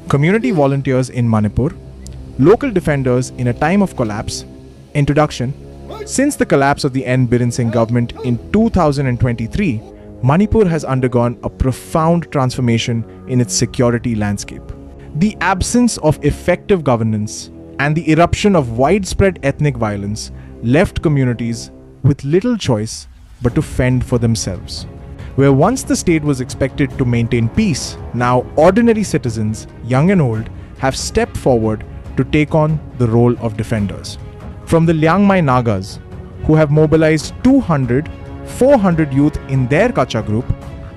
Community volunteers in Manipur, local defenders in a time of collapse. Introduction. Since the collapse of the N. Biren Singh government in 2023, Manipur has undergone a profound transformation in its security landscape. The absence of effective governance and the eruption of widespread ethnic violence left communities with little choice but to fend for themselves. Where once the state was expected to maintain peace, now ordinary citizens, young and old, have stepped forward to take on the role of defenders. From the Liangmai Nagas, who have mobilized 400 youth in their Kacha group,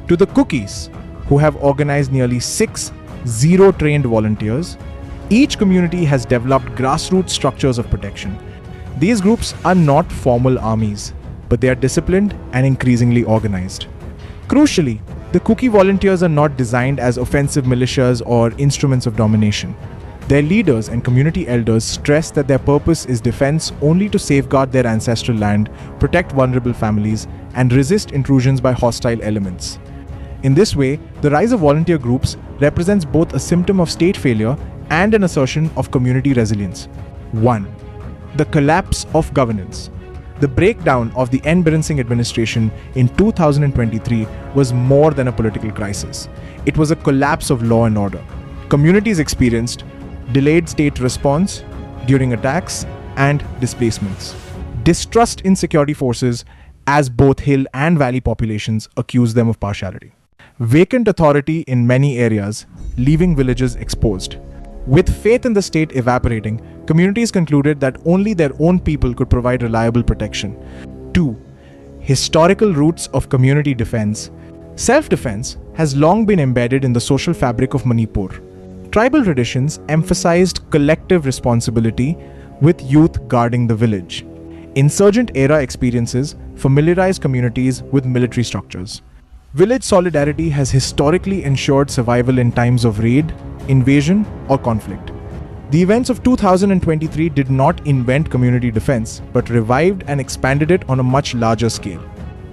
to the Kukis, who have organized nearly 6 zero-trained volunteers, each community has developed grassroots structures of protection. These groups are not formal armies, but they are disciplined and increasingly organized. Crucially, the Kuki volunteers are not designed as offensive militias or instruments of domination. Their leaders and community elders stress that their purpose is defense only to safeguard their ancestral land, protect vulnerable families, and resist intrusions by hostile elements. In this way, the rise of volunteer groups represents both a symptom of state failure and an assertion of community resilience. 1. The collapse of governance. The breakdown of the N. Biren Singh administration in 2023 was more than a political crisis. It was a collapse of law and order. Communities experienced delayed state response during attacks and displacements. Distrust in security forces as both hill and valley populations accused them of partiality. Vacant authority in many areas, leaving villages exposed. With faith in the state evaporating, communities concluded that only their own people could provide reliable protection. 2. Historical roots of community defense. Self-defense has long been embedded in the social fabric of Manipur. Tribal traditions emphasized collective responsibility, with youth guarding the village. Insurgent-era experiences familiarized communities with military structures. Village solidarity has historically ensured survival in times of raid, invasion, or conflict. The events of 2023 did not invent community defense, but revived and expanded it on a much larger scale.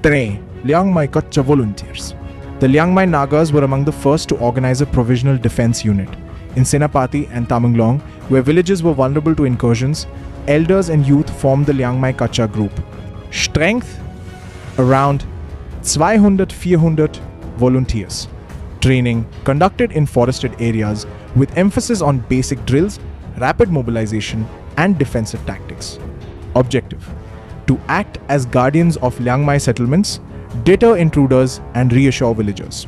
3. Liangmai Kacha volunteers. The Liangmai Nagas were among the first to organize a provisional defense unit. In Senapati and Tamenglong, where villages were vulnerable to incursions, elders and youth formed the Liangmai Kacha group. Strength: around 200-400 volunteers. Training conducted in forested areas with emphasis on basic drills, rapid mobilization, and defensive tactics. Objective: to act as guardians of Liangmai settlements, deter intruders, and reassure villagers.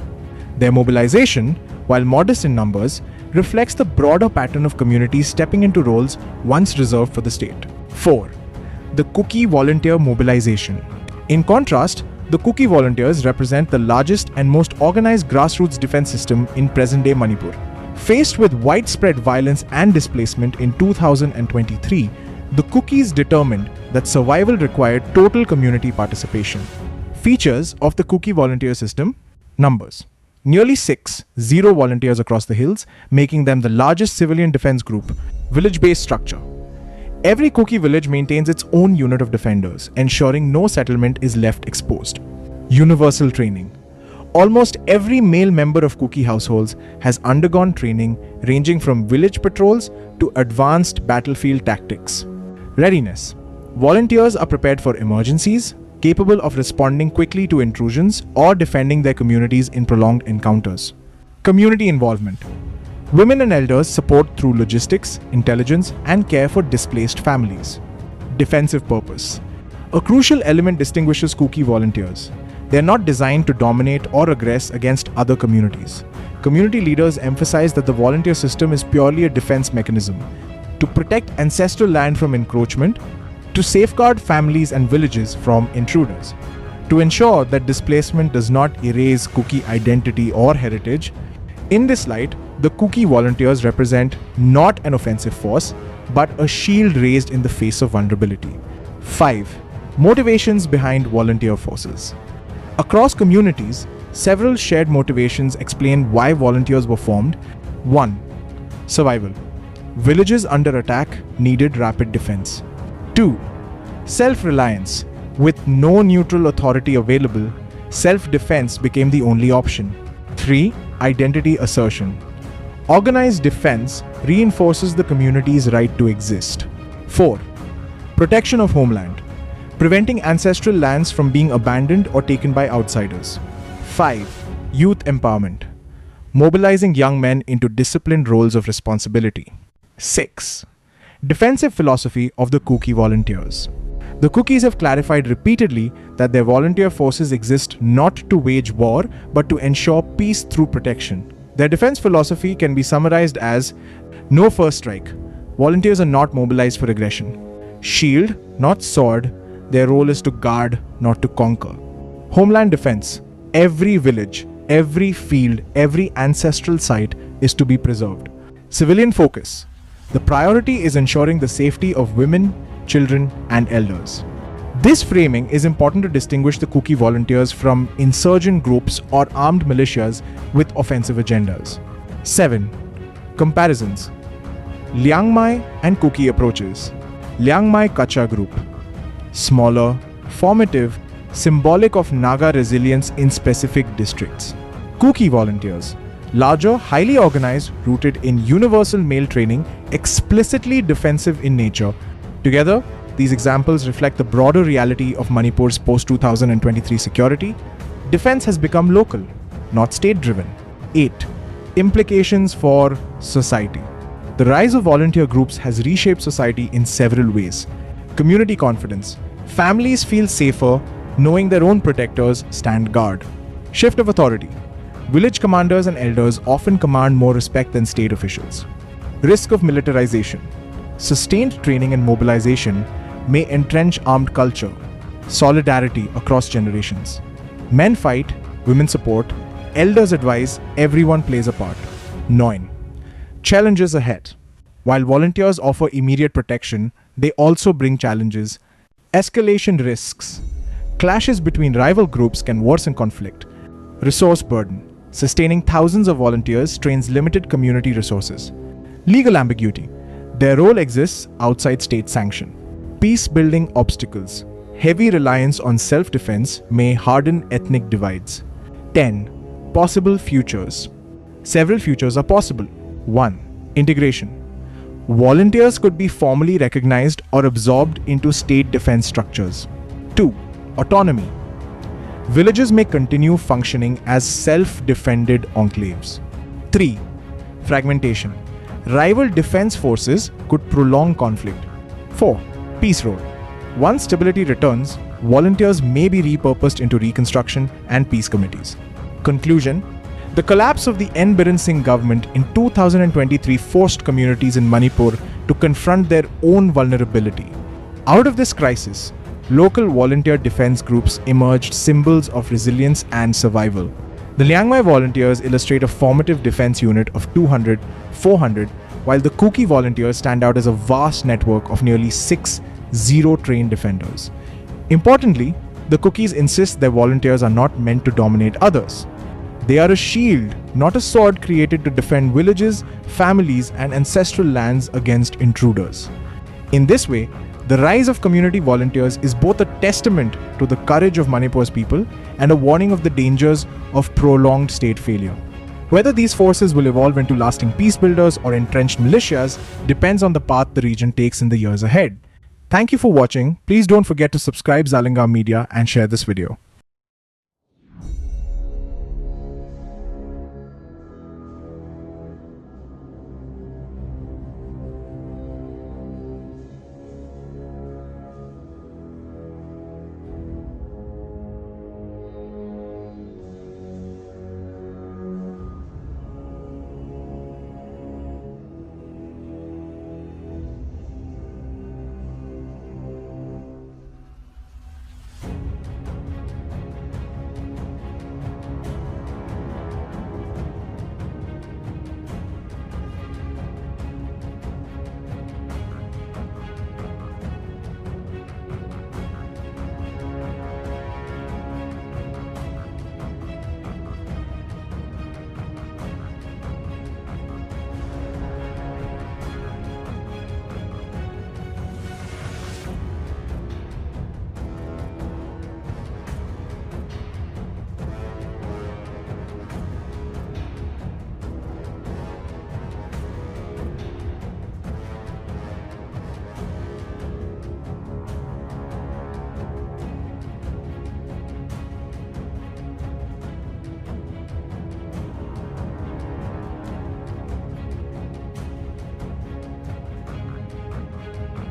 Their mobilization, while modest in numbers, reflects the broader pattern of communities stepping into roles once reserved for the state. 4. The Kuki volunteer mobilization. In contrast, the Kuki volunteers represent the largest and most organized grassroots defense system in present-day Manipur. Faced with widespread violence and displacement in 2023, the Kukis determined that survival required total community participation. Features of the Kuki volunteer system: numbers. Nearly 6 volunteers across the hills, making them the largest civilian defense group. Village-based structure. Every Kuki village maintains its own unit of defenders, ensuring no settlement is left exposed. Universal training. Almost every male member of Kuki households has undergone training ranging from village patrols to advanced battlefield tactics. Readiness. Volunteers are prepared for emergencies, capable of responding quickly to intrusions or defending their communities in prolonged encounters. Community involvement. Women and elders support through logistics, intelligence, and care for displaced families. Defensive purpose. A crucial element distinguishes Kuki volunteers. They are not designed to dominate or aggress against other communities. Community leaders emphasize that the volunteer system is purely a defense mechanism to protect ancestral land from encroachment, to safeguard families and villages from intruders, to ensure that displacement does not erase Kuki identity or heritage. In this light, the Kuki volunteers represent not an offensive force, but a shield raised in the face of vulnerability. 5. Motivations behind volunteer forces. Across communities, several shared motivations explain why volunteers were formed. 1. Survival. Villages under attack needed rapid defense. 2. Self-reliance. With no neutral authority available, self-defense became the only option. 3. Identity assertion. Organized defense reinforces the community's right to exist. 4. Protection of homeland, preventing ancestral lands from being abandoned or taken by outsiders. 5. Youth empowerment, mobilizing young men into disciplined roles of responsibility. 6. Defensive philosophy of the Kuki volunteers. The Kukis have clarified repeatedly that their volunteer forces exist not to wage war, but to ensure peace through protection. Their defense philosophy can be summarized as no first strike. Volunteers are not mobilized for aggression. Shield, not sword. Their role is to guard, not to conquer. Homeland defense. Every village, every field, every ancestral site is to be preserved. Civilian focus. The priority is ensuring the safety of women, children, and elders. This framing is important to distinguish the Kuki volunteers from insurgent groups or armed militias with offensive agendas. 7. Comparisons. Liangmai and Kuki approaches. Liangmai Kacha group. Smaller, formative, symbolic of Naga resilience in specific districts. Kuki volunteers. Larger, highly organized, rooted in universal male training, explicitly defensive in nature. Together, these examples reflect the broader reality of Manipur's post-2023 security. Defense has become local, not state-driven. 8. Implications for society. The rise of volunteer groups has reshaped society in several ways. Community confidence. Families feel safer knowing their own protectors stand guard. Shift of authority. Village commanders and elders often command more respect than state officials. Risk of militarization. Sustained training and mobilization may entrench armed culture. Solidarity across generations. Men fight, women support, elders advise, everyone plays a part. 9. Challenges ahead. While volunteers offer immediate protection, they also bring challenges. Escalation risks. Clashes between rival groups can worsen conflict. Resource burden. Sustaining thousands of volunteers strains limited community resources. Legal ambiguity. Their role exists outside state sanction. Peace-building obstacles. Heavy reliance on self-defense may harden ethnic divides. 10. Possible futures. Several futures are possible. 1. Integration. Volunteers could be formally recognized or absorbed into state defense structures. 2. Autonomy. Villages may continue functioning as self-defended enclaves. 3. Fragmentation. Rival defense forces could prolong conflict. 4. Peace role. Once stability returns, volunteers may be repurposed into reconstruction and peace committees. Conclusion. The collapse of the N. Biren Singh government in 2023 forced communities in Manipur to confront their own vulnerability. Out of this crisis, local volunteer defense groups emerged symbols of resilience and survival. The Liangmai volunteers illustrate a formative defense unit of 200, 400, while the Kuki volunteers stand out as a vast network of nearly 6 zero-trained defenders. Importantly, the Kukis insist their volunteers are not meant to dominate others. They are a shield, not a sword created to defend villages, families, and ancestral lands against intruders. In this way, the rise of community volunteers is both a testament to the courage of Manipur's people and a warning of the dangers of prolonged state failure. Whether these forces will evolve into lasting peace builders or entrenched militias depends on the path the region takes in the years ahead. Thank you for watching. Please don't forget to subscribe Zalingam Media and share this video.